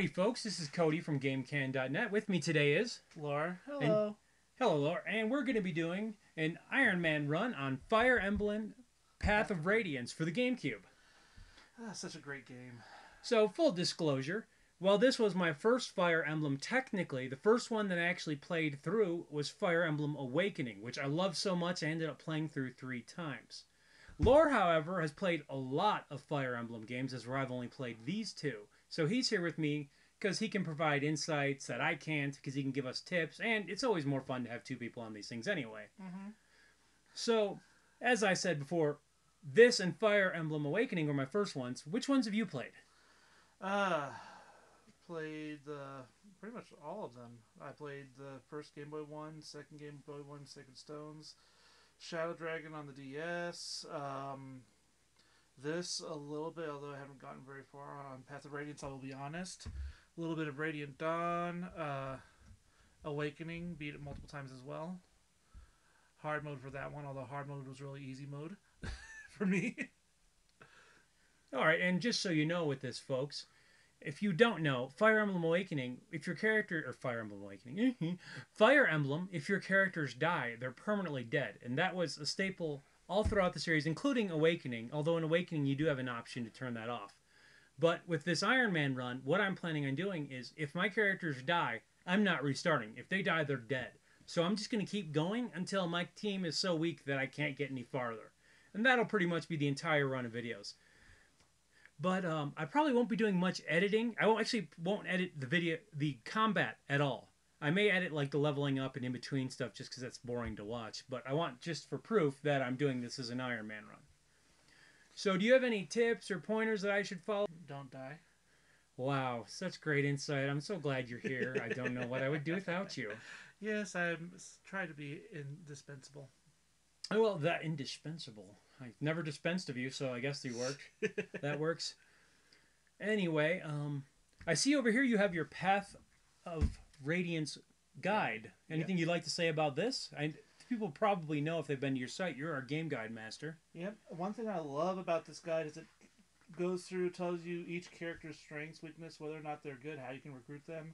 folks. This is Cody from GameCan.net. With me today is Laura. and Hello. hello, Laura, and we're going to be doing an Iron Man run on Fire Emblem Path of Radiance for the GameCube. Such a great game. So, full disclosure, while this was my first Fire Emblem, technically, the first one that I actually played through was Fire Emblem Awakening, which I loved so much I ended up playing through 3 times. Lore, however, has played a lot of Fire Emblem games, as where I've only played these 2. So he's here with me because he can provide insights that I can't, because he can give us tips, and it's always more fun to have 2 people on these things anyway. Mm-hmm. So, as I said before, this and Fire Emblem Awakening were my first ones. Which ones have you played? Played pretty much all of them. I played the first Game Boy One, second Game Boy One, Sacred Stones, Shadow Dragon on the DS. This a little bit, although I haven't gotten very far on Path of Radiance. I will be honest. A little bit of Radiant Dawn, Awakening. Beat it multiple times as well. Hard mode for that one, although hard mode was really easy mode for me. Alright, and just so you know with this, folks, if you don't know, Fire Emblem Awakening, if your character, or Fire Emblem Awakening, Fire Emblem, if your characters die, they're permanently dead. And that was a staple all throughout the series, including Awakening, although in Awakening you do have an option to turn that off. But with this Iron Man run, what I'm planning on doing is, if my characters die, I'm not restarting. If they die, they're dead. So I'm just going to keep going until my team is so weak that I can't get any farther. And that'll pretty much be the entire run of videos. But I probably won't be doing much editing. I won't edit the combat at all. I may edit like the leveling up and in between stuff just because that's boring to watch. But I want just for proof that I'm doing this as an Iron Man run. So do you have any tips or pointers that I should follow? Don't die. Wow, such great insight. I'm so glad you're here. I don't know what I would do without you. Yes, I'm trying to be indispensable. Oh, well, that indispensable. I never dispensed of you, so I guess you worked. That works. Anyway, I see over here you have your Path of Radiance guide. Anything you'd like to say about this? People probably know if they've been to your site. You're our game guide master. Yep. One thing I love about this guide is it goes through, tells you each character's strengths, weakness, whether or not they're good, how you can recruit them.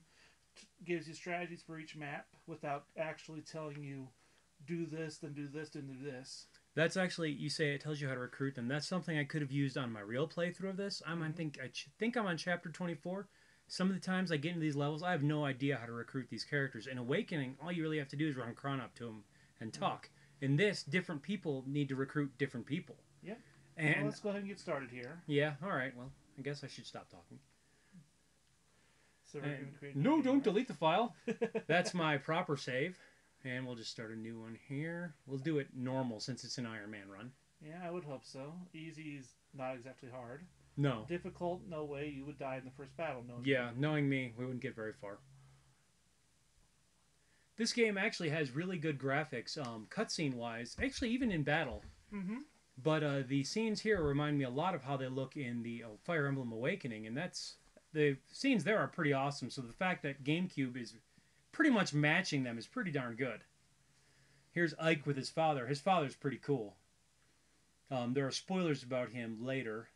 Gives you strategies for each map without actually telling you do this, then do this, then do this. That's actually, you say it tells you how to recruit them. That's something I could have used on my real playthrough of this. I think I'm on chapter 24. Some of the times I get into these levels, I have no idea how to recruit these characters. In Awakening, all you really have to do is run Kron up to them and talk. In this, different people need to recruit different people. Yep. And well, let's go ahead and get started here. Yeah, alright. Well, I guess I should stop talking. So we're going to create no, don't delete the file. That's my proper save. And we'll just start a new one here. We'll do it normal since it's an Iron Man run. Yeah, I would hope so. Easy is not exactly hard. No. Difficult, no way. You would die in the first battle. Knowing me, we wouldn't get very far. This game actually has really good graphics, cutscene-wise. Actually, even in battle. Mm-hmm. But the scenes here remind me a lot of how they look in the Fire Emblem Awakening. And the scenes there are pretty awesome. So the fact that GameCube is pretty much matching them is pretty darn good. Here's Ike with his father. His father's pretty cool. There are spoilers about him later.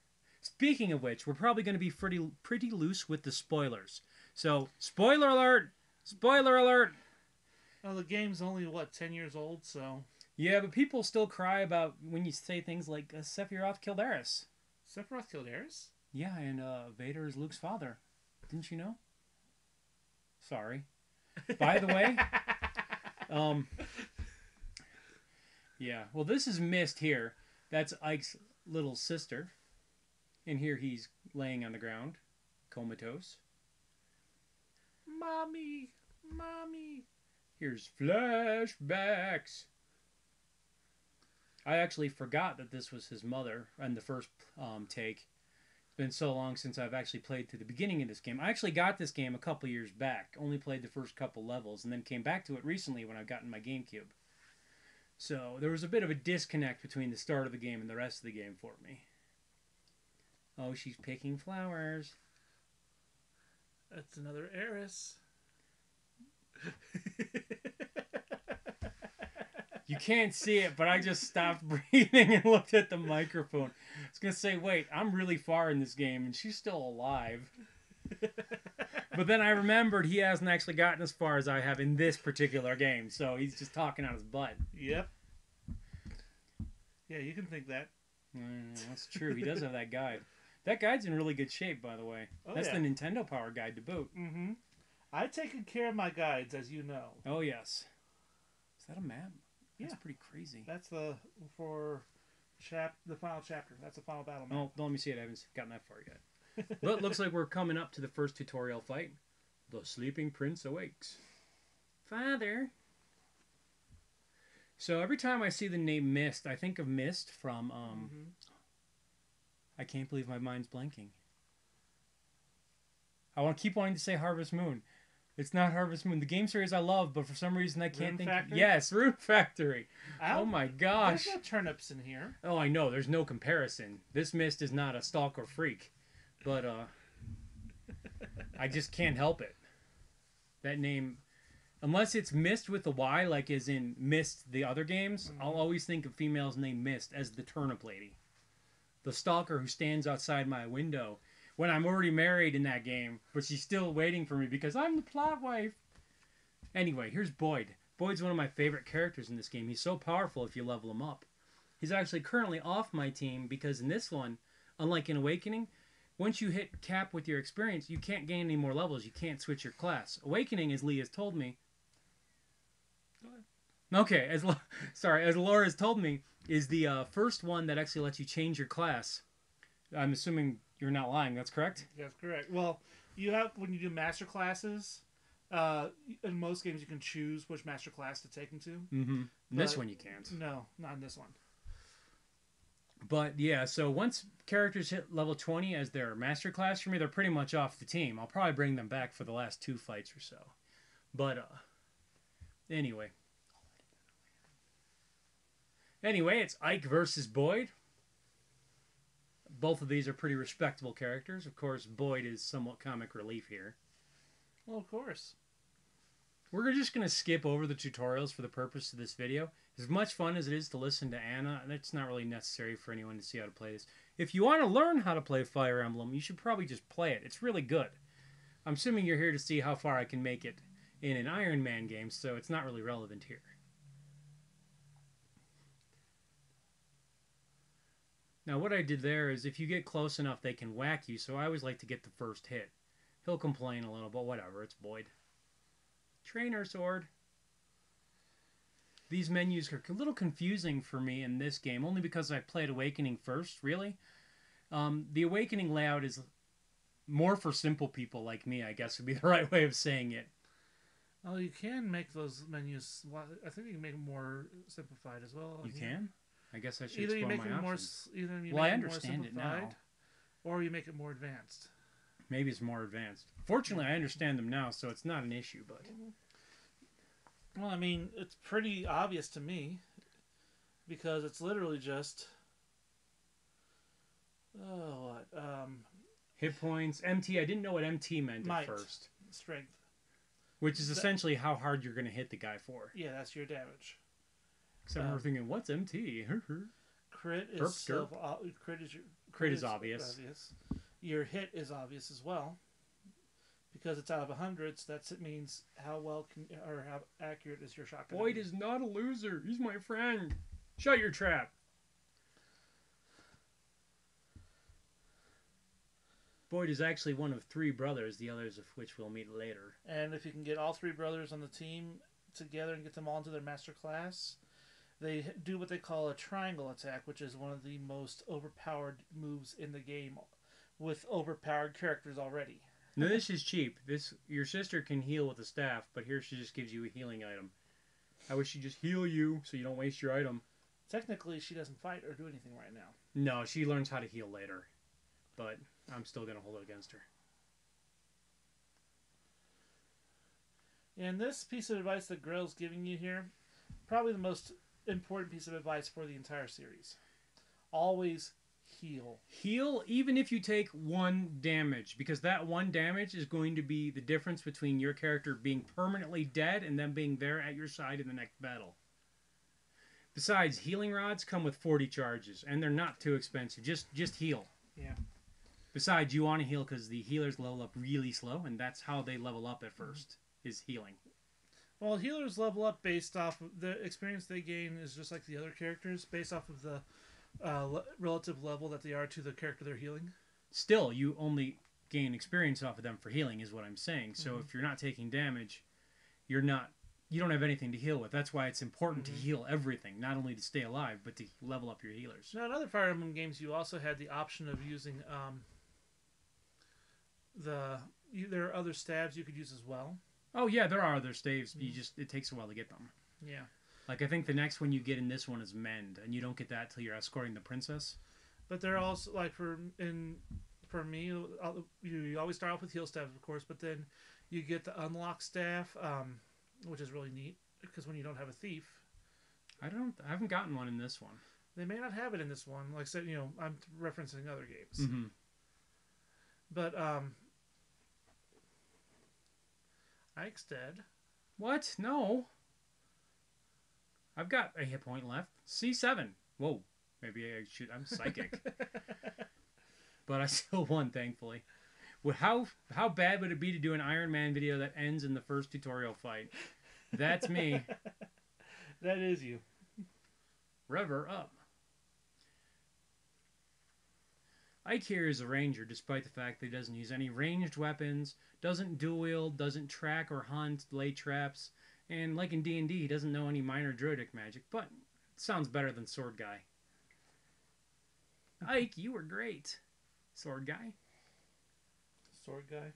Speaking of which, we're probably going to be pretty loose with the spoilers. So, spoiler alert! Spoiler alert! Well, the game's only, 10 years old, so... Yeah, but people still cry about when you say things like, Sephiroth killed Aerith. Sephiroth killed Aerith? Yeah, and Vader is Luke's father. Didn't you know? Sorry. By the way, yeah. Well, this is Mist here. That's Ike's little sister. And here he's laying on the ground, comatose. Mommy, mommy. Here's flashbacks. I actually forgot that this was his mother on the first take. Been so long since I've actually played to the beginning of this game. I actually got this game a couple years back. Only played the first couple levels and then came back to it recently when I got in my GameCube. So there was a bit of a disconnect between the start of the game and the rest of the game for me. Oh, she's picking flowers. That's another Aerith. You can't see it, but I just stopped breathing and looked at the microphone. I was going to say, wait, I'm really far in this game, and she's still alive. But then I remembered he hasn't actually gotten as far as I have in this particular game, so he's just talking out his butt. Yep. Yeah, you can think that. That's true. He does have that guide. That guide's in really good shape, by the way. Oh, That's yeah. the Nintendo Power Guide to boot. Mm-hmm. I've taken care of my guides, as you know. Oh, yes. Is that a map? That's Yeah. pretty crazy. That's the final chapter. That's the final battle map. Oh, don't let me see it. I haven't gotten that far yet. But it looks like we're coming up to the first tutorial fight. The Sleeping Prince awakes. Father. So every time I see the name Mist, I think of Mist from I can't believe my mind's blanking. I want to keep wanting to say Harvest Moon. It's not Harvest Moon. The game series I love, but for some reason I can't think. Factory? Yes, Rune Factory. Oh my gosh. There's no turnips in here. Oh, I know. There's no comparison. This Mist is not a stalker freak, but I just can't help it. That name, unless it's Mist with a Y, like as in Mist the other games, I'll always think of females named Mist as the turnip lady. The stalker who stands outside my window when I'm already married in that game, but she's still waiting for me because I'm the plot wife. Anyway, here's Boyd. Boyd's one of my favorite characters in this game. He's so powerful if you level him up. He's actually currently off my team because in this one, unlike in Awakening, once you hit cap with your experience, you can't gain any more levels. You can't switch your class. Awakening, as Lee has told me... Okay, as Laura has told me, is the first one that actually lets you change your class. I'm assuming you're not lying. That's correct? That's correct. Well, you have, when you do master classes, in most games you can choose which master class to take them to. Mm-hmm. This one you can't. No, not in this one. But yeah, so once characters hit level 20 as their master class for me, they're pretty much off the team. I'll probably bring them back for the last 2 fights or so. But anyway, it's Ike versus Boyd. Both of these are pretty respectable characters. Of course, Boyd is somewhat comic relief here. Well, of course. We're just going to skip over the tutorials for the purpose of this video. As much fun as it is to listen to Anna, it's not really necessary for anyone to see how to play this. If you want to learn how to play Fire Emblem, you should probably just play it. It's really good. I'm assuming you're here to see how far I can make it in an Iron Man game, so it's not really relevant here. Now what I did there is if you get close enough they can whack you, so I always like to get the first hit. He'll complain a little, but whatever, it's Boyd. Trainer sword. These menus are a little confusing for me in this game, only because I played Awakening first, really. The Awakening layout is more for simple people like me, I guess would be the right way of saying it. Oh, you can make those menus, I think you can make them more simplified as well. You can? I guess I should Either you explore make my it more, options. I understand it now. Or you make it more advanced. Maybe it's more advanced. Fortunately, I understand them now, so it's not an issue, but... Well, I mean, it's pretty obvious to me. Because it's literally just... Oh, what? Hit points. MT, I didn't know what MT meant might, at first. Strength. Which is essentially how hard you're going to hit the guy for. Yeah, that's your damage. Except we're thinking, what's MT? Crit is Crit is obvious. Your hit is obvious as well, because it's out of 100. So that means how accurate is your shotgun. Boyd is not a loser. He's my friend. Shut your trap. Boyd is actually one of 3 brothers, the others of which we'll meet later. And if you can get all 3 brothers on the team together and get them all into their master class, they do what they call a triangle attack, which is one of the most overpowered moves in the game, with overpowered characters already. No, this is cheap. Your sister can heal with a staff, but here she just gives you a healing item. I wish she'd just heal you so you don't waste your item. Technically, she doesn't fight or do anything right now. No, she learns how to heal later. But I'm still going to hold it against her. And this piece of advice that Grell's giving you here, probably the most important piece of advice for the entire series. Always heal. Heal even if you take 1 damage, because that 1 damage is going to be the difference between your character being permanently dead and them being there at your side in the next battle. Besides, healing rods come with 40 charges, and they're not too expensive. Just heal. Yeah. Besides, you want to heal because the healers level up really slow, and that's how they level up at first, is healing. Well, healers level up based off of the experience they gain is just like the other characters, based off of the relative level that they are to the character they're healing. Still, you only gain experience off of them for healing, is what I'm saying. So if you're not taking damage, you don't have anything to heal with. That's why it's important to heal everything, not only to stay alive, but to level up your healers. Now, in other Fire Emblem games, you also had the option of using there are other stabs you could use as well. Oh yeah, there are other staves. It takes a while to get them. Yeah. Like I think the next one you get in this one is Mend, and you don't get that till you're escorting the princess. But they're also like for me, you always start off with heal staff, of course, but then you get the unlock staff, which is really neat because when you don't have a thief, I haven't gotten one in this one. They may not have it in this one. Like I said, I'm referencing other games. Mm-hmm. But Ike's dead. What? No. I've got a hit point left. C7. Whoa. Maybe I should. I'm psychic. But I still won, thankfully. How bad would it be to do an Iron Man video that ends in the first tutorial fight? That's me. That is you. Rev her up. Ike here is a ranger, despite the fact that he doesn't use any ranged weapons, doesn't dual wield, doesn't track or hunt, lay traps, and like in D&D, he doesn't know any minor druidic magic, but it sounds better than Sword Guy. Ike, you were great. Sword Guy. Sword Guy.